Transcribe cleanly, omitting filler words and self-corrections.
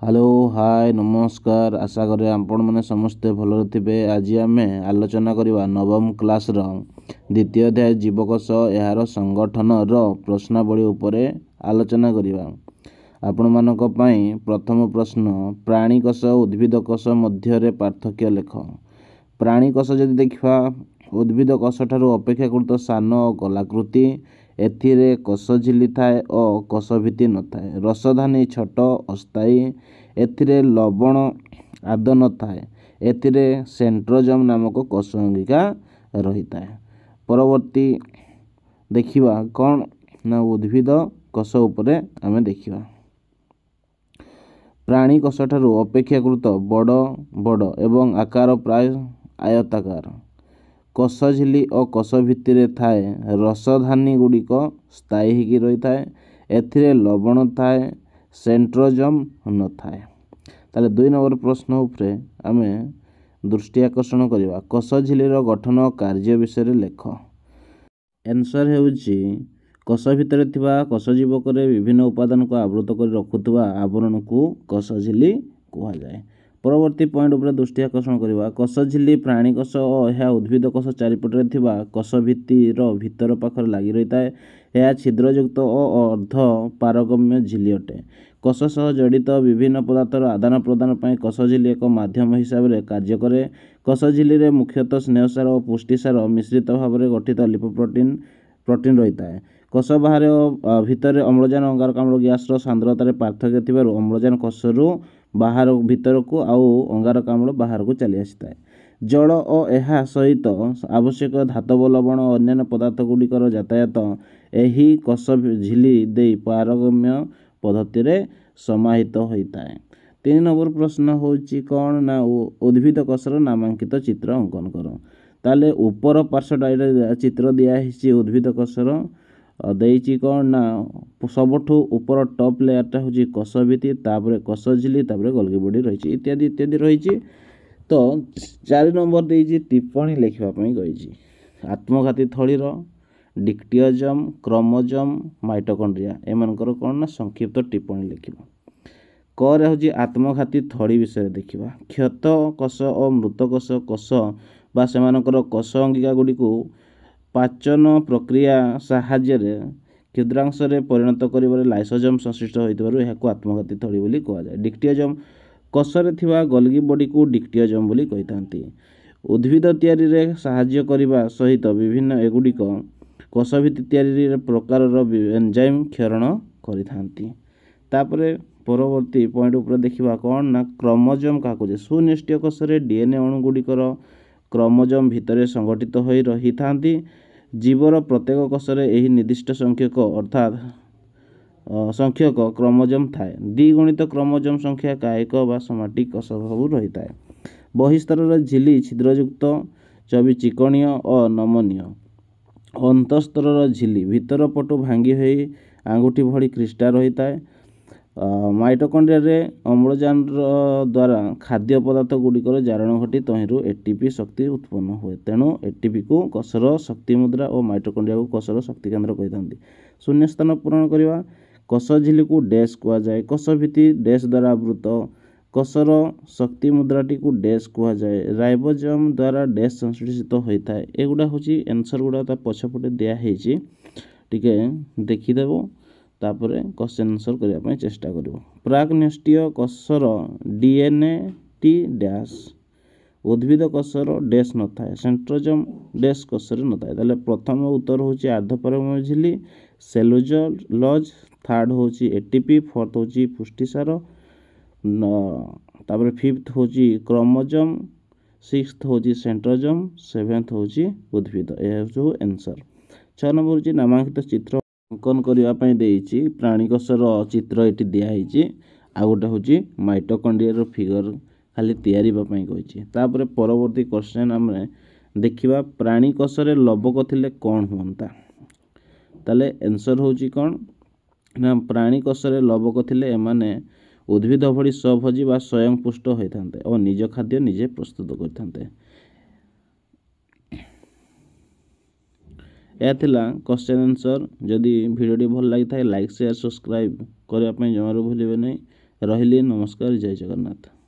Hello hi नमस्कार आशा करें आपण मैंने समस्ते भल थे। आज आम आलोचना करवा नवम क्लास द्वितीय अध्याय जीवकोश यार संगठन प्रश्नावली उपरे आलोचना करवा। आपण मानक पई प्रथम प्रश्न प्राणीकोश उद्भिदकोश मध्य पार्थक्य लेख। प्राणीकोश जदि देखा उद्भिद कोश ठारू अपेक्षाकृत सान और कलाकृति एथिरे कोश झिली थाए और कोश भित्ति न थाए। रसधानी छोट अस्थायी एथिरे लवण आद न थाए। एथिरे सेंट्रोजम नामक कोश अंगिका रही थाए। परवर्ती देखिवा कौन ना उद्भिद कोश उपरे आमे देखिवा। प्राणी कोश ठारू अपेक्षाकृत बड़ बड़ एवं आकार प्राय आयताकार। कोश झिली और कोश भित्तिरे थाए रसधानी गुड़िक स्थायी होगी रही थाए। एथिरे लवण थाए सेंट्रोजम न थाए। ताले 2 नंबर प्रश्न उपरे आमे दृष्टि आकर्षण करवा। कोश झिलीर गठन और कार्य विषय लेख। आंसर हेउची कोश भितर थिबा कोश जीवक विभिन्न उपादान को आवृत कर रखुवा आवरण को कोश झिली कहा जाए। परवर्ती पॉइंट उपरे दृष्टि आकर्षण करवा। कोश झिली प्राणी कोश और यह उद्भिद कोश चारिपटे थिबा कोश भित्तिर भितर पाखर लगी रही थाए। यह छिद्रयुक्त और अर्ध पारगम्य झिली अटे। कोश सह जड़ित विभिन्न पदार्थर आदान प्रदान पर कोश झिली एक माध्यम हिसाब से कार्य करे। कोश झिली रे मुख्यतः स्नेहसार और पुष्टिसार मिश्रित भाव में गठित लिपोप्रोटीन रही थाए। कोश बाहर भितर अम्लजान अंगारकाम्ल गैस सांद्रतार पार्थक्य थिबारु अम्लजान कोशरू बाहर भीतर को आउ अंगारकाम्ल बाहर को चली आसी थाए। जल और यह सहित आवश्यक धातव लवण और अन्य पदार्थ गुड़िकर यातायात यही कोश झिली दे पारगम्य पद्धति रे समाहित होता है। 3 नंबर प्रश्न होची कौन ना उद्भिद कोशर नामांकित चित्र अंकन कर। ताले ऊपर पार्श्व चित्र दिया है उद्भिद कोशर देइची कौन ना सबठू ऊपर टॉप लेयरटा हूँ कोश भित्ति तापर कोश झिली तापर गोल्गी बॉडी रही इत्यादि इत्यादि रही। तो 4 नंबर देइची टिप्पणी लिखा कही। आत्मघाती थलीर डिक्टियोजम क्रोमोजोम माइटोकॉन्ड्रिया एमानकर कौन ना संक्षिप्त टिप्पणी लिखा। क हूँ आत्मघाती थली विषय देखा। क्षत कोश और मृत कोश कोश बा सेमानकर कोश अंगिका गुड़ी को पाचन प्रक्रिया साहाय्य क्षुद्रांश परिणत कर लाइसोजोम संश्लिष्ट होइतबारु एहाकु आत्मघाती थली बोली कहा जाए। डिक्टियोजोम कोशरे थिबा गोल्गी बॉडी को डिक्टियोजोम बोली कहिथांती। उद्भिद तैयारी रे साहाय्य करिबा सहित विभिन्न एगुड़िक कोश भित्ति तैयारी प्रकार एंजाइम क्षरण करिथांती। तापरे परवर्ती पॉइंट उपर देखिबा कौन ना क्रोमोजोम का कहे। सुनिष्ठीय कोशरे डीएनए अणु गुड़िकर क्रोमोजोम भितर संगठित हो रही थांती। जीवर प्रत्येक कोशरे यही निर्दिष्ट संख्यक अर्थात संख्यक क्रोमोजोम थाए। द्विगुणित क्रोमोजोम संख्या कायिक व सोमाटिक कोश सब रही थाए। बहिस्तर झिली छिद्रयुक्त चबी चिकणीय और नमनीय। अंतस्तर झिली भीतर पटु भांगी हुई आंगुठी भली क्रिस्टा रही थाए। माइटोकॉन्ड्रिया रे अम्लजान द्वारा खाद्य पदार्थ गुड़िकर जारण घटी तहिंरु एटीपी शक्ति उत्पन्न हुए। तेणु एटीपी को कोशर शक्ति मुद्रा और माइटोकॉन्ड्रिया को कोशर शक्ति केन्द्र कही। शून्य स्थान पूरण करवा। कोश झिली को डैश कहा जाए। कोश भित्ति डैश द्वारा आवृत। कोशर शक्ति मुद्राटी को डैश कहा जाए। राइबोसोम द्वारा डैश संश्लेषित होता है। एगुड़ा हूँ आंसर गुड़ा पछपटे दिखाई टिके देखीदेव तापर क्वेश्चन आंसर करने चेष्टा कर। प्राग्न्यष्टीय कोशर डीएनए टी डैश उद्भिद कोशर डैश न थाए। सेंट्रोजोम डैश कोशर न थाए। ताले प्रथम उत्तर हूँ आर्धपारगम्य झिली सेलुलोज। थर्ड हूँ एटीपी। फोर्थ हूँ पुष्टिसार। तापर फिफ्थ हूँ क्रोमोजोम। सिक्स्थ हूँ सेंट्रोजोम। सेवेन्थ हूँ उद्भिद। यह हूँ आंसर। 6 नंबर हूँ नामांकित चित्र अंकन करने देइछि। प्राणी कोशर चित्र ये दिखाई आ गोटे हूँ माइटोकॉन्ड्रिया फिगर खाली तैयारी कही। तापर परवर्ती क्वेश्चन आम देखा प्राणी कोशरे लवक थिले कौन हुंता। ताले आंसर हूँ कौन ना प्राणी कोशरे लवक थिले एमाने उद्भिद भली स्वभोजी व स्वयं पुष्ट होइथांते और निज खाद्य निजे प्रस्तुत करथांते। यह क्वेश्चन आंसर। जदि वीडियो भल लगी था लाइक शेयर सब्सक्राइब करने जमारू भूलिए नहीं। ରହିଲି, ନମସ୍କାର, ଜୟ ଜଗନ୍ନାଥ।